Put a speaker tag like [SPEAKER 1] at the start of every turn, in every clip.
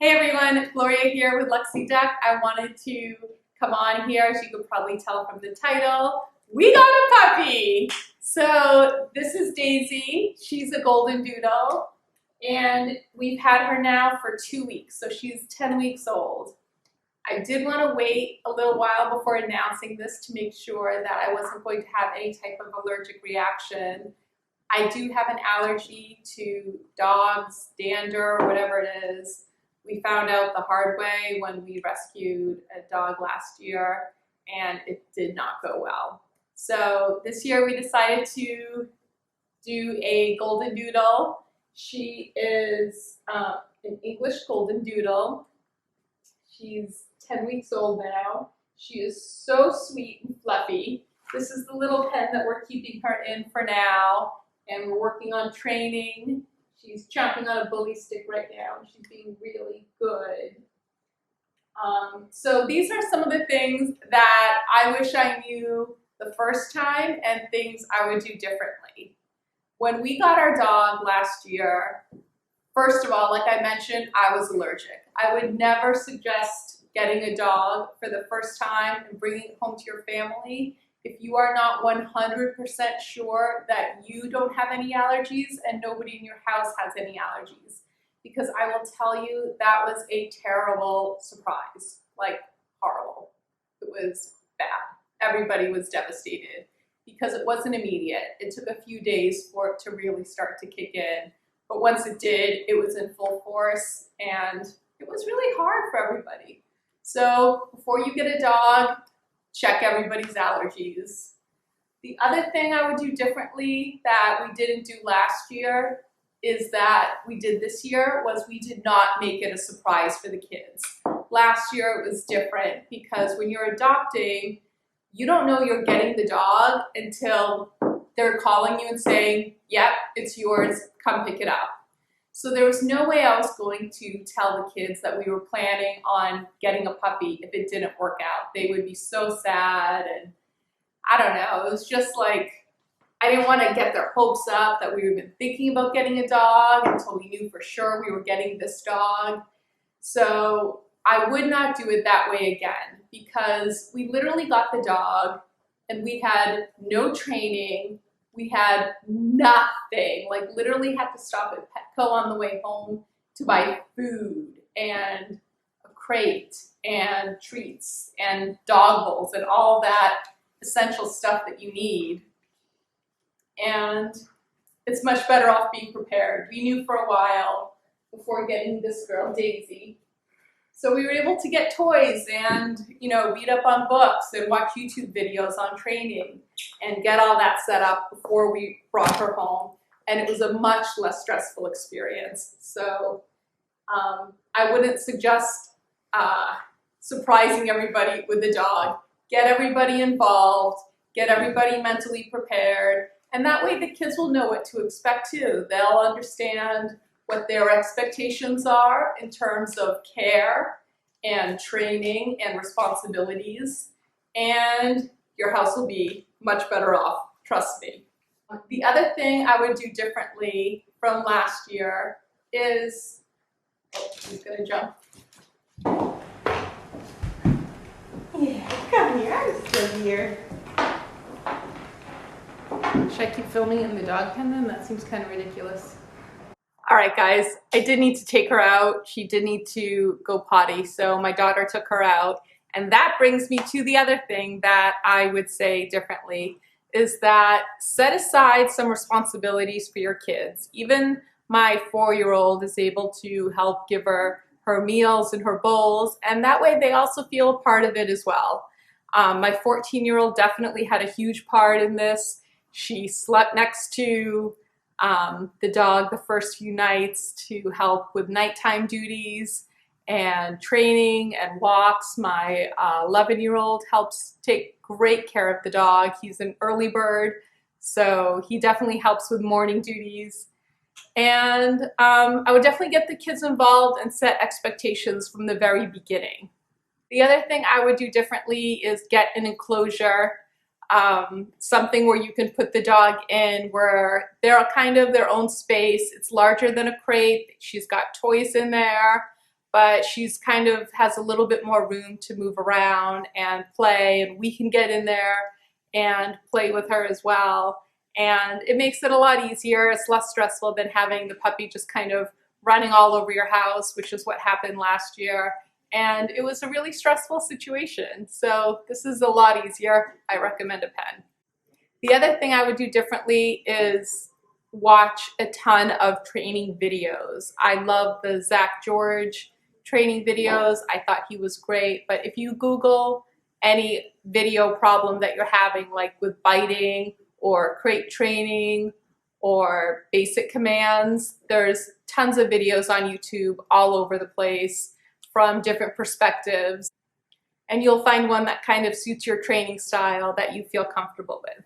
[SPEAKER 1] Hey everyone, Gloria here with Luxy Duck. I wanted to come on here, as you could probably tell from the title, we got a puppy! So this is Daisy. She's a Goldendoodle, and we've had her now for 2 weeks, so she's 10 weeks old. I did want to wait a little while before announcing this to make sure that I wasn't going to have any type of allergic reaction. I do have an allergy to dogs, dander, whatever it is. We found out the hard way when we rescued a dog last year, and it did not go well. So this year we decided to do a Goldendoodle. She is an English Goldendoodle. She's 10 weeks old now. She is so sweet and fluffy. This is the little pen that we're keeping her in for now, and we're working on training. She's chomping on a bully stick right now, and she's being really good. So these are some of the things that I wish I knew the first time and things I would do differently. When we got our dog last year, first of all, like I mentioned, I was allergic. I would never suggest getting a dog for the first time and bringing it home to your family if you are not 100% sure that you don't have any allergies and nobody in your house has any allergies. Because I will tell you, that was a terrible surprise, like horrible. It was bad. Everybody was devastated because it wasn't immediate. It took a few days for it to really start to kick in. But once it did, it was in full force, and it was really hard for everybody. So before you get a dog, check everybody's allergies. The other thing I would do differently that we didn't do last year is that we did this year was we did not make it a surprise for the kids. Last year it was different because when you're adopting, you don't know you're getting the dog until they're calling you and saying, yep, it's yours, come pick it up. So there was no way I was going to tell the kids that we were planning on getting a puppy if it didn't work out. They would be so sad, and I don't know, it was just like, I didn't want to get their hopes up that we were even thinking about getting a dog until we knew for sure we were getting this dog. So I would not do it that way again, because we literally got the dog and we had no training. We had nothing, like literally had to stop at Petco on the way home to buy food and a crate and treats and dog bowls and all that essential stuff that you need. And it's much better off being prepared. We knew for a while before getting this girl, Daisy. So we were able to get toys and, read up on books and watch YouTube videos on training and get all that set up before we brought her home. And it was a much less stressful experience. So I wouldn't suggest surprising everybody with a dog. Get everybody involved, get everybody mentally prepared, and that way the kids will know what to expect too. They'll understand what their expectations are in terms of care and training and responsibilities, and your house will be much better off, trust me. The other thing I would do differently from last year is, oh, he's gonna jump. Yeah, come here, I'm still here. Should I keep filming in the dog pen then? That seems kind of ridiculous. All right, guys, I did need to take her out. She did need to go potty, so my daughter took her out. And that brings me to the other thing that I would say differently, is that set aside some responsibilities for your kids. Even my 4-year-old is able to help give her meals and her bowls, and that way they also feel a part of it as well. My 14-year-old definitely had a huge part in this. She slept next to the dog the first few nights to help with nighttime duties and training and walks. My 11-year-old helps take great care of the dog. He's an early bird, so he definitely helps with morning duties. And I would definitely get the kids involved and set expectations from the very beginning. The other thing I would do differently is get an enclosure, something where you can put the dog in where they're kind of their own space. It's larger than a crate. She's got toys in there, but she's kind of has a little bit more room to move around and play, and we can get in there and play with her as well. And it makes it a lot easier. It's less stressful than having the puppy just kind of running all over your house, which is what happened last year. And it was a really stressful situation. So this is a lot easier. I recommend a pen. The other thing I would do differently is watch a ton of training videos. I love the Zach George training videos. I thought he was great. But if you Google any video problem that you're having, like with biting or crate training or basic commands, there's tons of videos on YouTube all over the place from different perspectives. And you'll find one that kind of suits your training style that you feel comfortable with.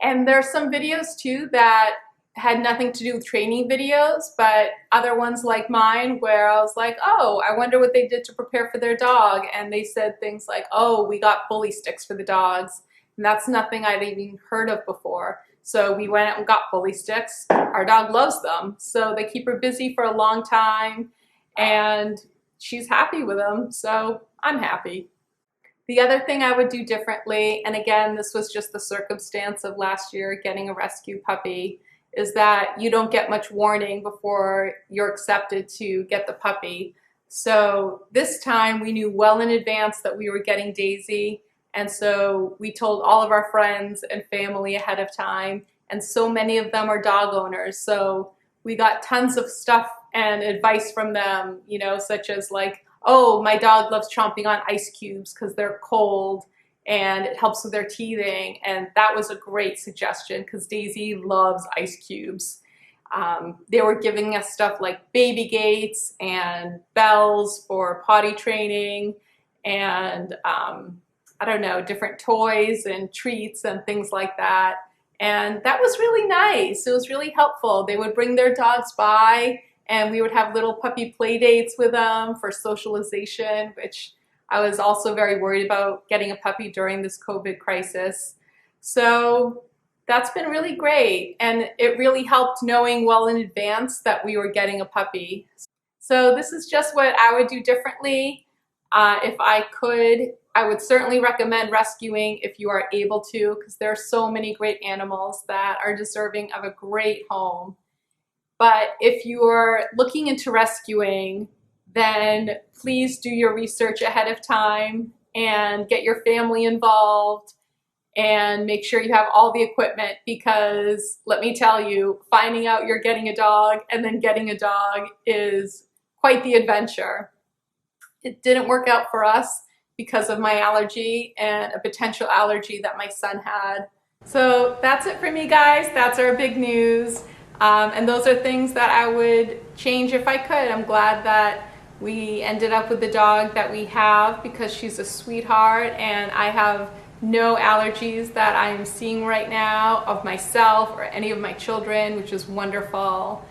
[SPEAKER 1] And there's some videos too that had nothing to do with training videos, but other ones like mine where I was like, oh, I wonder what they did to prepare for their dog. And they said things like, oh, we got bully sticks for the dogs. And that's nothing I'd even heard of before. So we went out and got bully sticks. Our dog loves them. So they keep her busy for a long time and she's happy with them. So I'm happy. The other thing I would do differently, and again, this was just the circumstance of last year getting a rescue puppy, is that you don't get much warning before you're accepted to get the puppy. So this time we knew well in advance that we were getting Daisy, and so we told all of our friends and family ahead of time, and so many of them are dog owners, so we got tons of stuff and advice from them, you know, such as like, oh, my dog loves chomping on ice cubes because they're cold and it helps with their teething. And that was a great suggestion because Daisy loves ice cubes. They were giving us stuff like baby gates and bells for potty training and I don't know, different toys and treats and things like that. And that was really nice. It was really helpful. They would bring their dogs by and we would have little puppy play dates with them for socialization, which I was also very worried about getting a puppy during this COVID crisis. So that's been really great. And it really helped knowing well in advance that we were getting a puppy. So this is just what I would do differently. If I could, I would certainly recommend rescuing if you are able to, because there are so many great animals that are deserving of a great home. But if you're looking into rescuing, then please do your research ahead of time and get your family involved and make sure you have all the equipment, because let me tell you, finding out you're getting a dog and then getting a dog is quite the adventure. It didn't work out for us because of my allergy and a potential allergy that my son had. So that's it for me, guys. That's our big news. And those are things that I would change if I could. I'm glad that we ended up with the dog that we have because she's a sweetheart and I have no allergies that I'm seeing right now of myself or any of my children, which is wonderful.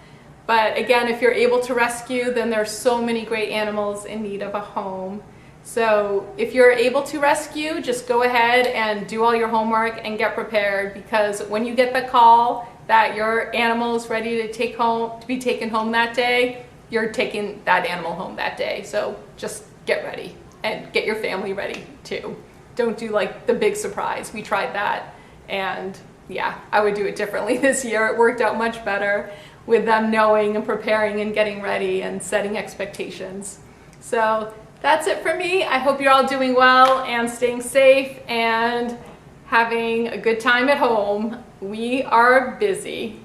[SPEAKER 1] But again, if you're able to rescue, then there's so many great animals in need of a home. So if you're able to rescue, just go ahead and do all your homework and get prepared, because when you get the call that your animal is ready to be taken home that day, you're taking that animal home that day. So just get ready and get your family ready too. Don't do like the big surprise. We tried that and yeah, I would do it differently this year. It worked out much better with them knowing and preparing and getting ready and setting expectations. So that's it for me. I hope you're all doing well and staying safe and having a good time at home. We are busy.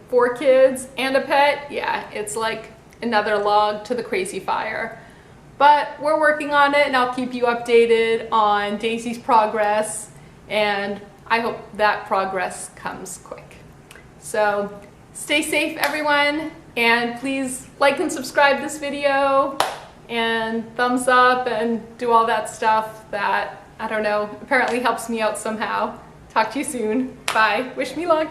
[SPEAKER 1] 4 kids and a pet, yeah, it's like another log to the crazy fire. But we're working on it and I'll keep you updated on Daisy's progress, and I hope that progress comes quick. So stay safe, everyone, and please like and subscribe this video and thumbs up and do all that stuff that, I don't know, apparently helps me out somehow. Talk to you soon. Bye. Wish me luck.